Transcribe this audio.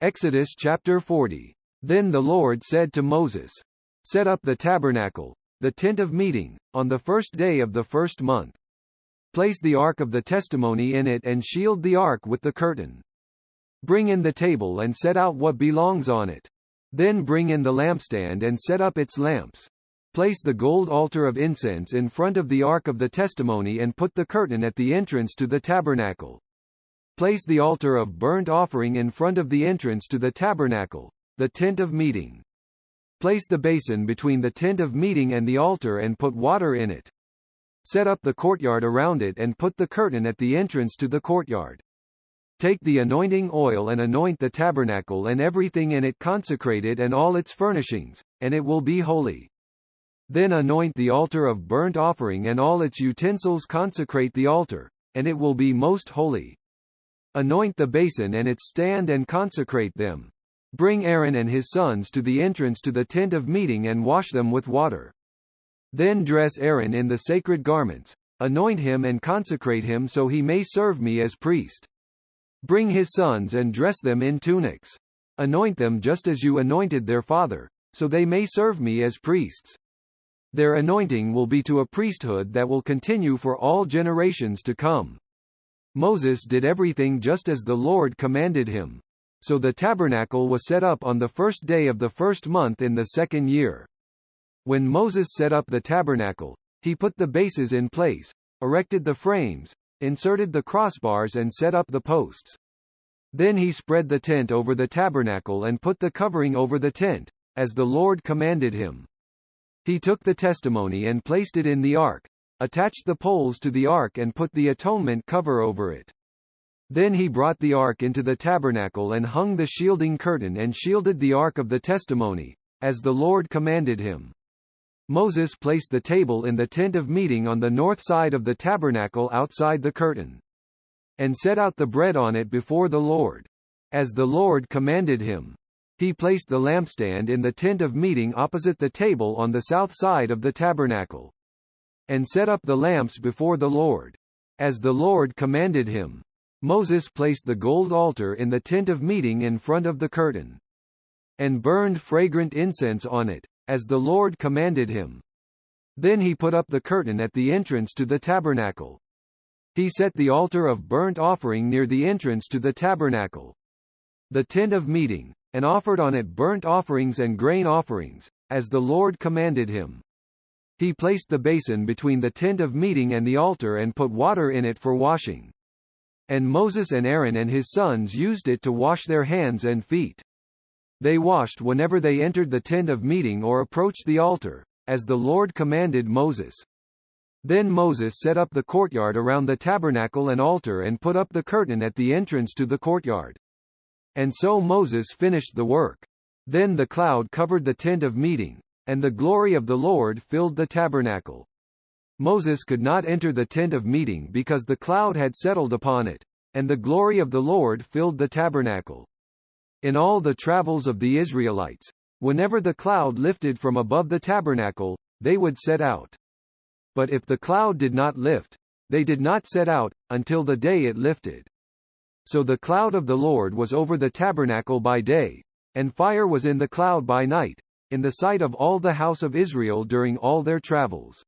Exodus chapter 40. Then the Lord said to Moses, "Set up the tabernacle, the tent of meeting, on the first day of the first month. Place the ark of the testimony in it and shield the ark with the curtain. Bring in the table and set out what belongs on it. Then bring in the lampstand and set up its lamps. Place the gold altar of incense in front of the ark of the testimony and put the curtain at the entrance to the tabernacle. Place the altar of burnt offering in front of the entrance to the tabernacle, the tent of meeting. Place the basin between the tent of meeting and the altar and put water in it. Set up the courtyard around it and put the curtain at the entrance to the courtyard. Take the anointing oil and anoint the tabernacle and everything in it, consecrate it and all its furnishings, and it will be holy. Then anoint the altar of burnt offering and all its utensils, consecrate the altar, and it will be most holy. Anoint the basin and its stand and consecrate them. Bring Aaron and his sons to the entrance to the tent of meeting and wash them with water. Then dress Aaron in the sacred garments, anoint him and consecrate him so he may serve me as priest. Bring his sons and dress them in tunics. Anoint them just as you anointed their father, so they may serve me as priests. Their anointing will be to a priesthood that will continue for all generations to come." Moses did everything just as the Lord commanded him. So the tabernacle was set up on the first day of the first month in the second year. When Moses set up the tabernacle, he put the bases in place, erected the frames, inserted the crossbars and set up the posts. Then he spread the tent over the tabernacle and put the covering over the tent, as the Lord commanded him. He took the testimony and placed it in the ark, attached the poles to the ark and put the atonement cover over it. Then he brought the ark into the tabernacle and hung the shielding curtain and shielded the ark of the testimony, as the Lord commanded him. Moses placed the table in the tent of meeting on the north side of the tabernacle outside the curtain, and set out the bread on it before the Lord, as the Lord commanded him. He placed the lampstand in the tent of meeting opposite the table on the south side of the tabernacle, and set up the lamps before the Lord, as the Lord commanded him. Moses placed the gold altar in the tent of meeting in front of the curtain, and burned fragrant incense on it, as the Lord commanded him. Then he put up the curtain at the entrance to the tabernacle. He set the altar of burnt offering near the entrance to the tabernacle, the tent of meeting, and offered on it burnt offerings and grain offerings, as the Lord commanded him. He placed the basin between the tent of meeting and the altar and put water in it for washing. And Moses and Aaron and his sons used it to wash their hands and feet. They washed whenever they entered the tent of meeting or approached the altar, as the Lord commanded Moses. Then Moses set up the courtyard around the tabernacle and altar and put up the curtain at the entrance to the courtyard. And so Moses finished the work. Then the cloud covered the tent of meeting, and the glory of the Lord filled the tabernacle. Moses could not enter the tent of meeting because the cloud had settled upon it, and the glory of the Lord filled the tabernacle. In all the travels of the Israelites, whenever the cloud lifted from above the tabernacle, they would set out. But if the cloud did not lift, they did not set out, until the day it lifted. So the cloud of the Lord was over the tabernacle by day, and fire was in the cloud by night, in the sight of all the house of Israel during all their travels.